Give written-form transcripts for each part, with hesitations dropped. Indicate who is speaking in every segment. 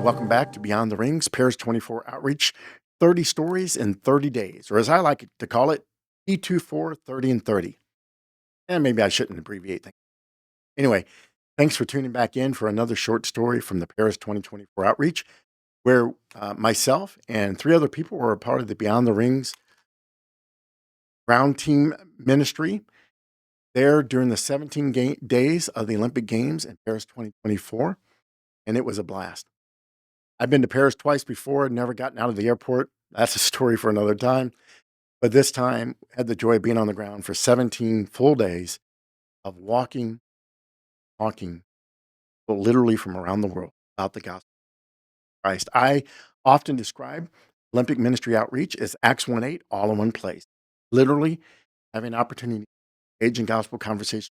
Speaker 1: welcome back to Beyond the Rings, Paris 24 Outreach, 30 stories in 30 days, or as I like to call it, E24 30 and 30. And maybe I shouldn't abbreviate things. Anyway, thanks for tuning back in for another short story from the Paris 2024 Outreach, where myself and three other people were a part of the Beyond the Rings ground team ministry there during the 17 days of the Olympic Games in Paris 2024, and it was a blast. I've been to Paris twice before, never gotten out of the airport. That's a story for another time. But this time, had the joy of being on the ground for 17 full days of walking, talking, well, literally from around the world about the gospel of Christ. I often describe Olympic ministry outreach as Acts 1:8, all in one place. Literally having an opportunity to engage in gospel conversation,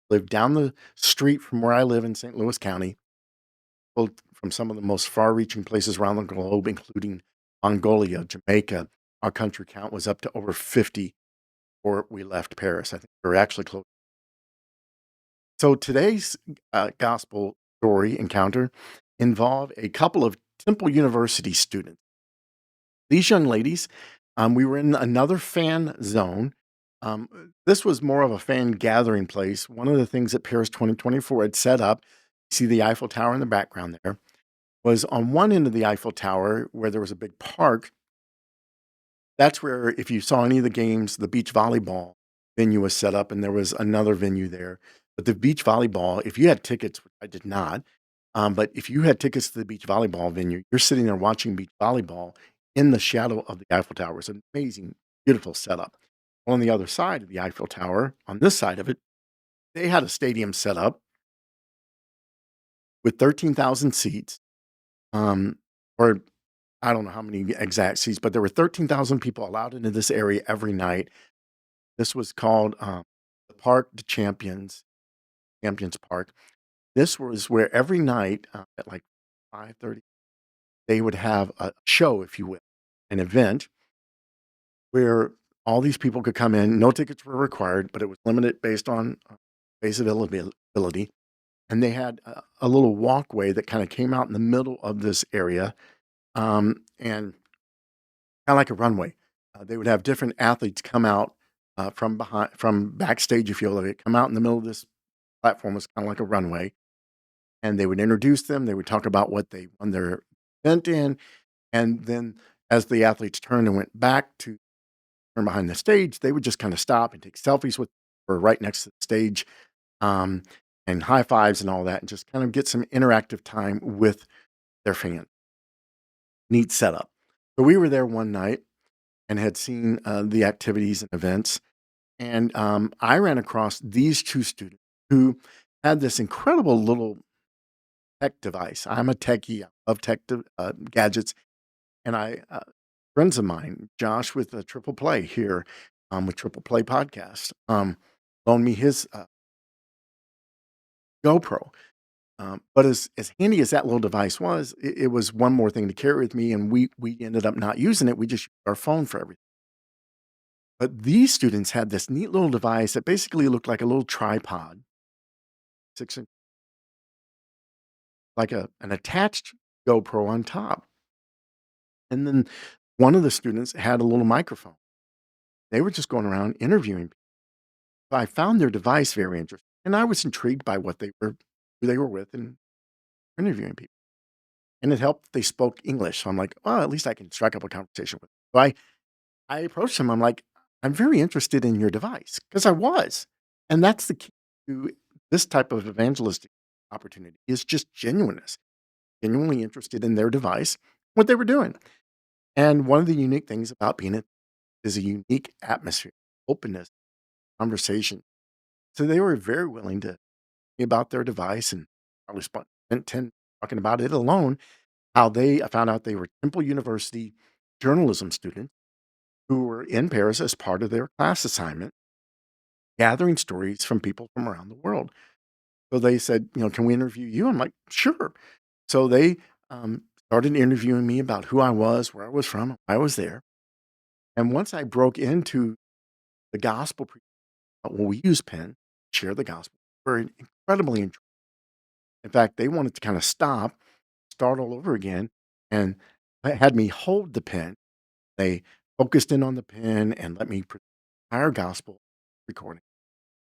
Speaker 1: live down the street from where I live in St. Louis County, from some of the most far-reaching places around the globe, including Mongolia, Jamaica. Our country count was up to over 50 before we left Paris. I think we were actually close. So today's gospel story encounter involved a couple of Temple University students. These young ladies, we were in another fan zone. This was more of a fan gathering place. One of the things that Paris 2024 had set up, you see the Eiffel Tower in the background there, was on one end of the Eiffel Tower where there was a big park. That's where, if you saw any of the games, the beach volleyball venue was set up, and there was another venue there. But the beach volleyball, if you had tickets, which I did not, but if you had tickets to the beach volleyball venue, you're sitting there watching beach volleyball in the shadow of the Eiffel Tower. It's an amazing, beautiful setup. On the other side of the Eiffel Tower, on this side of it, they had a stadium set up with 13,000 seats, or I don't know how many exact seats, but there were 13,000 people allowed into this area every night. This was called the Parc de Champions, Champions Park. This was where every night at like 5:30, they would have a show, if you will, an event where all these people could come in. No tickets were required, but it was limited based on base availability. And they had a little walkway that kind of came out in the middle of this area, and kind of like a runway. They would have different athletes come out from backstage, if you will. They come out in the middle of this platform, was kind of like a runway, and they would introduce them. They would talk about what they won their event in, and then as the athletes turned and went back to turn behind the stage, they would just kind of stop and take selfies with or right next to the stage, um, and high fives and all that, and just kind of get some interactive time with their fans. Neat setup. So we were there one night and had seen the activities and events, and I ran across these two students who had this incredible little tech device. I'm a techie. I love gadgets, and friends of mine, Josh with Triple Play here, with Triple Play Podcast, loaned me his GoPro. But as handy as that little device was, it was one more thing to carry with me, and we ended up not using it. We just used our phone for everything. But these students had this neat little device that basically looked like a little tripod, 6 inch, like an attached GoPro on top. And then one of the students had a little microphone. They were just going around interviewing people. So I found their device very interesting, and I was intrigued by who they were with, and interviewing people. And it helped they spoke English. So I'm like, well, at least I can strike up a conversation with them. So I approached him. I'm like, I'm very interested in your device, because I was. And that's the key to this type of evangelistic opportunity, is just genuineness, genuinely interested in their device, what they were doing. And one of the unique things about being it is a unique atmosphere, openness, conversation. So they were very willing to be about their device, and probably spent 10 talking about it alone. I found out they were Temple University journalism students who were in Paris as part of their class assignment, gathering stories from people from around the world. So they said, can we interview you? I'm like, sure. So they started interviewing me about who I was, where I was from, why I was there. And once I broke into the gospel, we use pen, share the gospel. We're incredibly interested. In fact, they wanted to kind of stop start all over again. And they had me hold the pen. They focused in on the pen and let me present the entire gospel recording.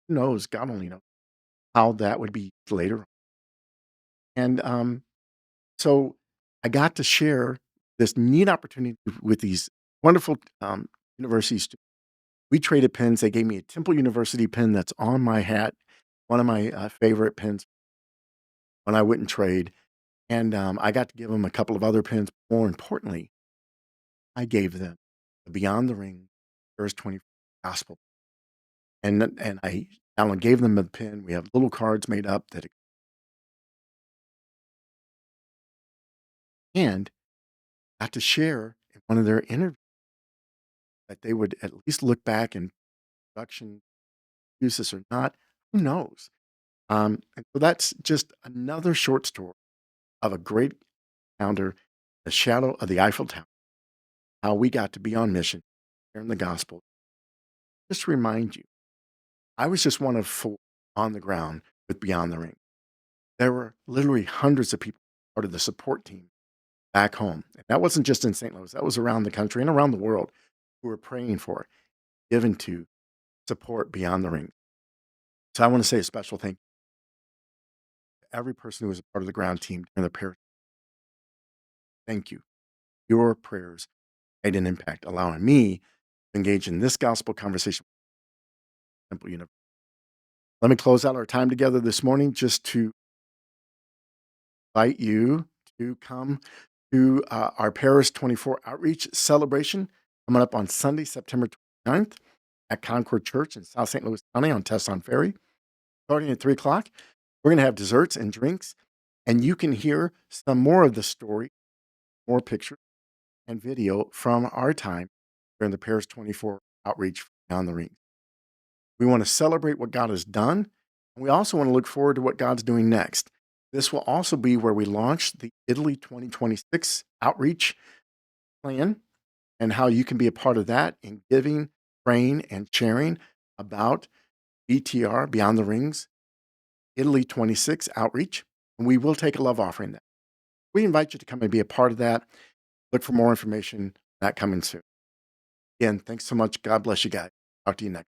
Speaker 1: Who knows? God only knows how that would be later. And so I got to share this neat opportunity with these wonderful university students. We traded pens. They gave me a Temple University pen that's on my hat, one of my favorite pens when I wouldn't trade. And I got to give them a couple of other pens. More importantly, I gave them the Beyond the Ring Verse 24 Gospel. And I not only gave them a pen, we have little cards made up that and got to share in one of their interviews that they would at least look back in production, use this or not. Who knows? And so that's just another short story of a great founder, the shadow of the Eiffel Tower, how we got to be on mission, sharing the gospel. Just to remind you, I was just one of four on the ground with Beyond the Ring. There were literally hundreds of people part of the support team back home. And that wasn't just in St. Louis, that was around the country and around the world who were praying for, given to support Beyond the Ring. So I want to say a special thank you to every person who was a part of the ground team during the parish. Thank you. Your prayers made an impact, allowing me to engage in this gospel conversation with Temple University. Let me close out our time together this morning just to invite you to come to our Paris 24 outreach celebration coming up on Sunday, September 29th at Concord Church in South St. Louis County on Tesson Ferry. Starting at 3 o'clock, we're going to have desserts and drinks, and you can hear some more of the story, more pictures, and video from our time during the Paris 24 outreach Beyond the Ring. We want to celebrate what God has done, and we also want to look forward to what God's doing next. This will also be where we launch the Italy 2026 outreach plan and how you can be a part of that in giving, praying, and sharing about BTR, Beyond the Rings, Italy 26 outreach. And we will take a love offering that. We invite you to come and be a part of that. Look for more information that coming soon. Again, thanks so much. God bless you guys. Talk to you next.